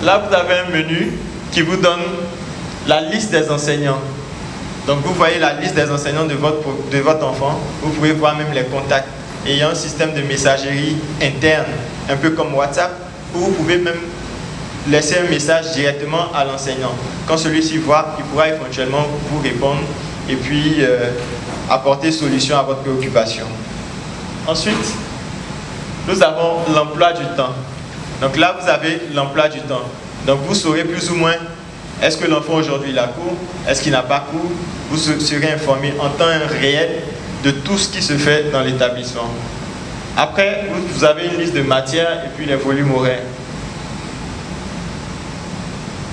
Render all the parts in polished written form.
Là, vous avez un menu qui vous donne la liste des enseignants. Donc, vous voyez la liste des enseignants de votre enfant. Vous pouvez voir même les contacts. Et il y a un système de messagerie interne, un peu comme WhatsApp, où vous pouvez même laisser un message directement à l'enseignant. Quand celui-ci voit, il pourra éventuellement vous répondre et puis apporter solution à votre préoccupation. Ensuite, nous avons l'emploi du temps. Donc là, vous avez l'emploi du temps. Donc vous saurez plus ou moins, est-ce que l'enfant aujourd'hui il a cours, est-ce qu'il n'a pas cours. Vous serez informé en temps réel de tout ce qui se fait dans l'établissement. Après, vous avez une liste de matières et puis les volumes horaires.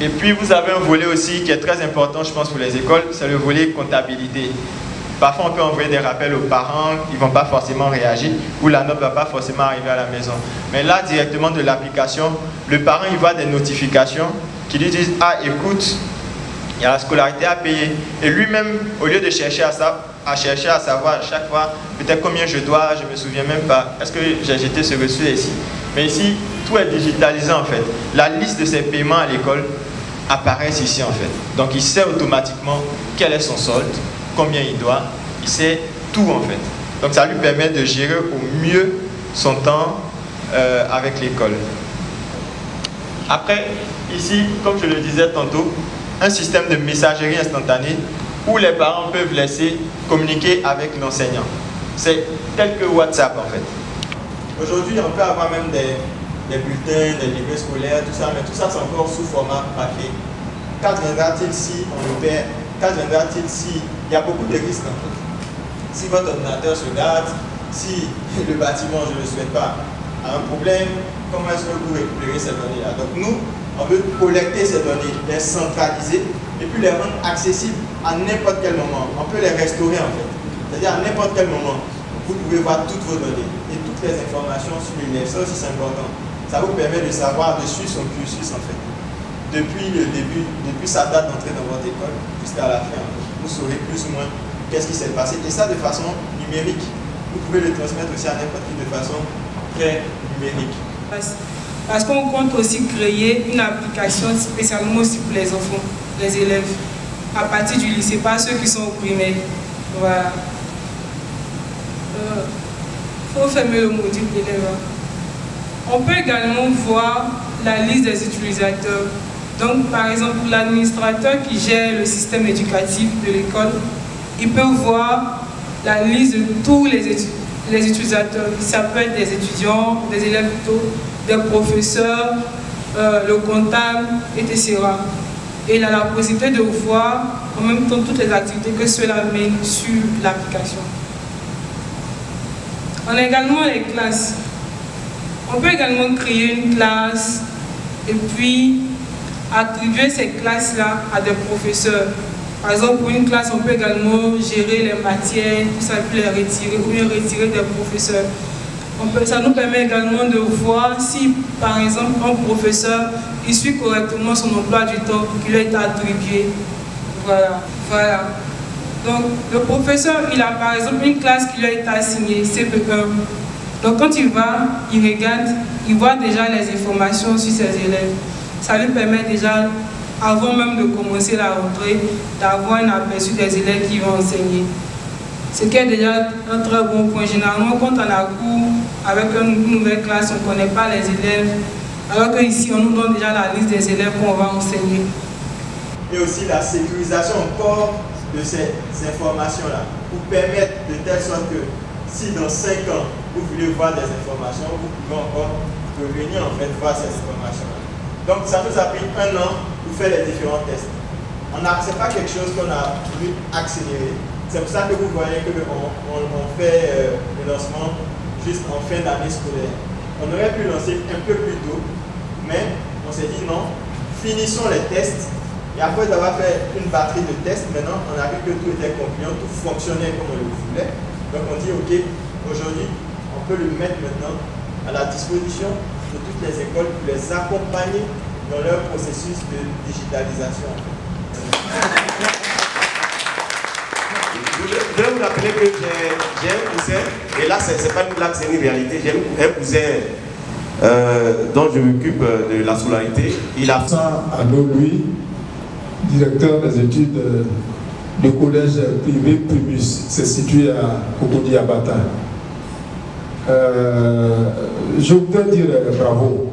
Et puis vous avez un volet aussi qui est très important, je pense, pour les écoles, c'est le volet comptabilité. Parfois, on peut envoyer des rappels aux parents, ils ne vont pas forcément réagir, ou la note ne va pas forcément arriver à la maison. Mais là, directement de l'application, le parent, il voit des notifications qui lui disent « Ah, écoute, il y a la scolarité à payer. » Et lui-même, au lieu de chercher à savoir à chaque fois, peut-être combien je dois, je ne me souviens même pas, est-ce que j'ai jeté ce reçu ici? Mais ici, tout est digitalisé en fait. La liste de ses paiements à l'école apparaît ici en fait. Donc, il sait automatiquement quel est son solde, combien il doit, il sait tout en fait. Donc ça lui permet de gérer au mieux son temps avec l'école. Après, ici, comme je le disais tantôt, un système de messagerie instantanée où les parents peuvent laisser communiquer avec l'enseignant. C'est tel que WhatsApp en fait. Aujourd'hui, on peut avoir même des bulletins, des livrets scolaires, tout ça, mais tout ça c'est encore sous format papier. Qu'adviendra-t-il si on le perd? Qu'adviendra-t-il si il y a beaucoup de risques en fait? Si votre ordinateur se gâte, si le bâtiment, je ne le souhaite pas, a un problème, comment est-ce que vous récupérez ces données-là? Donc nous, on veut collecter ces données, les centraliser et puis les rendre accessibles à n'importe quel moment. On peut les restaurer en fait. C'est-à-dire à n'importe quel moment, vous pouvez voir toutes vos données et toutes les informations sur l'élève. Ça aussi c'est important. Ça vous permet de savoir, de suivre son cursus en fait. Depuis le début, depuis sa date d'entrée dans votre école jusqu'à la fin, vous saurez plus ou moins qu'est-ce qui s'est passé. Et ça de façon numérique. Vous pouvez le transmettre aussi à n'importe qui de façon très numérique. Parce qu'on compte aussi créer une application spécialement aussi pour les enfants, les élèves, à partir du lycée, pas ceux qui sont au primaire. Voilà. Faut fermer le module élève. On peut également voir la liste des utilisateurs. Donc, par exemple, pour l'administrateur qui gère le système éducatif de l'école, il peut voir la liste de tous les utilisateurs. Ça peut être des étudiants, des élèves plutôt, des professeurs, le comptable, etc. Et il a la possibilité de voir en même temps toutes les activités que cela mène sur l'application. On a également les classes. On peut également créer une classe et puis attribuer ces classes-là à des professeurs. Par exemple, pour une classe, on peut également gérer les matières, tout ça, puis les retirer, ou bien retirer des professeurs. Ça nous permet également de voir si, par exemple, un professeur il suit correctement son emploi du temps qui lui a été attribué. Voilà. Donc, le professeur, il a par exemple une classe qui lui a été assignée, CP1. Donc, quand il va, il regarde, il voit déjà les informations sur ses élèves. Ça lui permet déjà, avant même de commencer la rentrée, d'avoir un aperçu des élèves qui vont enseigner. Ce qui est déjà un très bon point. Généralement, quand on a cours avec une nouvelle classe, on ne connaît pas les élèves, alors qu'ici, on nous donne déjà la liste des élèves qu'on va enseigner. Et aussi la sécurisation encore de ces informations-là, pour permettre de telle sorte que si dans 5 ans, vous voulez voir des informations, vous pouvez encore revenir en fait voir ces informations-là. Donc ça nous a pris 1 an pour faire les différents tests. Ce n'est pas quelque chose qu'on a voulu accélérer. C'est pour ça que vous voyez qu'on fait le lancement juste en fin d'année scolaire. On aurait pu lancer un peu plus tôt, mais on s'est dit non, finissons les tests. Et après d'avoir fait une batterie de tests, maintenant on a vu que tout était concluant, tout fonctionnait comme on le voulait. Donc on dit ok, aujourd'hui on peut le mettre maintenant à la disposition de toutes les écoles pour les accompagner dans leur processus de digitalisation. Je vais vous rappeler que j'ai un cousin, et là c'est pas une blague, c'est une réalité, j'ai un cousin dont je m'occupe de la scolarité. Il a ça à lui, directeur des études du collège privé Primus, c'est situé à Cocody Abata. Je voudrais dire bravo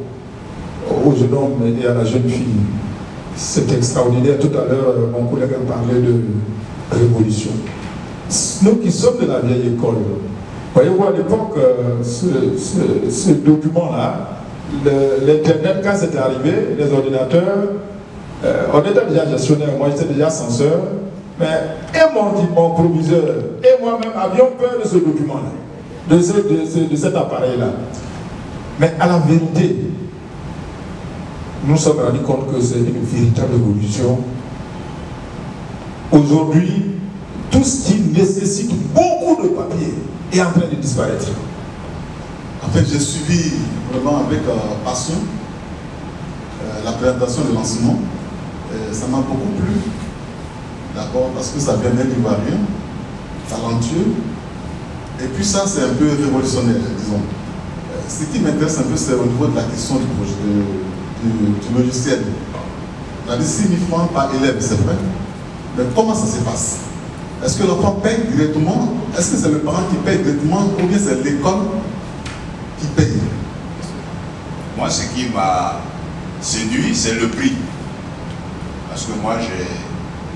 au jeune homme et à la jeune fille. C'est extraordinaire. Tout à l'heure, mon collègue a parlé de révolution. Nous qui sommes de la vieille école, voyez-vous, à l'époque, ce document-là, l'Internet, quand c'était arrivé, les ordinateurs, on était déjà gestionnaire, moi j'étais déjà censeur, mais et mon proviseur et moi-même avions peur de ce document-là, de cet appareil-là. Mais à la vérité, nous nous sommes rendus compte que c'est une véritable évolution. Aujourd'hui, tout ce qui nécessite beaucoup de papier est en train de disparaître. En fait, j'ai suivi vraiment avec passion la présentation de l'enseignement. Ça m'a beaucoup plu, d'accord, parce que ça vient d'un Ivoirien, talentueux. Et puis ça, c'est un peu révolutionnaire, disons. Ce qui m'intéresse un peu, c'est au niveau de la question du projet, du logiciel. On a dit 6 000 francs par élève, c'est vrai. Mais comment ça se passe? Est-ce que l'enfant paye directement? Est-ce que c'est le parent qui paye directement ou bien c'est l'école qui paye? Moi, ce qui m'a séduit, c'est le prix. Parce que moi,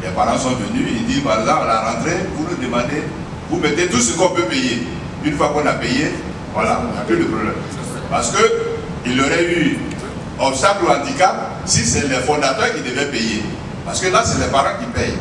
les parents sont venus, ils disent, par exemple, à la rentrée, vous nous demandez, vous mettez tout ce qu'on peut payer. Une fois qu'on a payé, voilà, on n'a plus de problème. Parce qu'il y aurait eu obstacle ou handicap si c'est les fondateurs qui devaient payer. Parce que là, c'est les parents qui payent.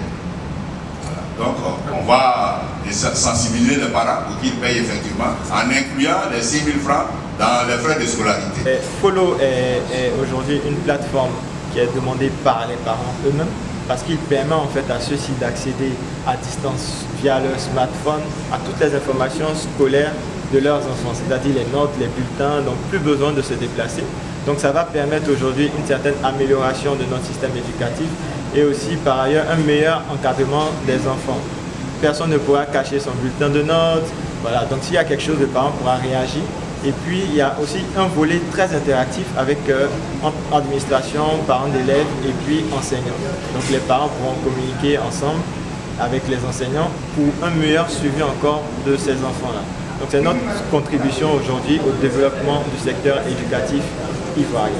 Voilà. Donc, on va sensibiliser les parents pour qu'ils payent effectivement, en incluant les 6 000 francs dans les frais de scolarité. Follow est aujourd'hui une plateforme qui est demandée par les parents eux-mêmes parce qu'il permet en fait à ceux-ci d'accéder à distance via leur smartphone à toutes les informations scolaires de leurs enfants, c'est-à-dire les notes, les bulletins, donc plus besoin de se déplacer. Donc ça va permettre aujourd'hui une certaine amélioration de notre système éducatif et aussi par ailleurs un meilleur encadrement des enfants. Personne ne pourra cacher son bulletin de notes, voilà, donc s'il y a quelque chose, le parent pourra réagir. Et puis il y a aussi un volet très interactif avec administration, parents d'élèves et puis enseignants. Donc les parents pourront communiquer ensemble avec les enseignants pour un meilleur suivi encore de ces enfants-là. Donc c'est notre contribution aujourd'hui au développement du secteur éducatif ivoirien.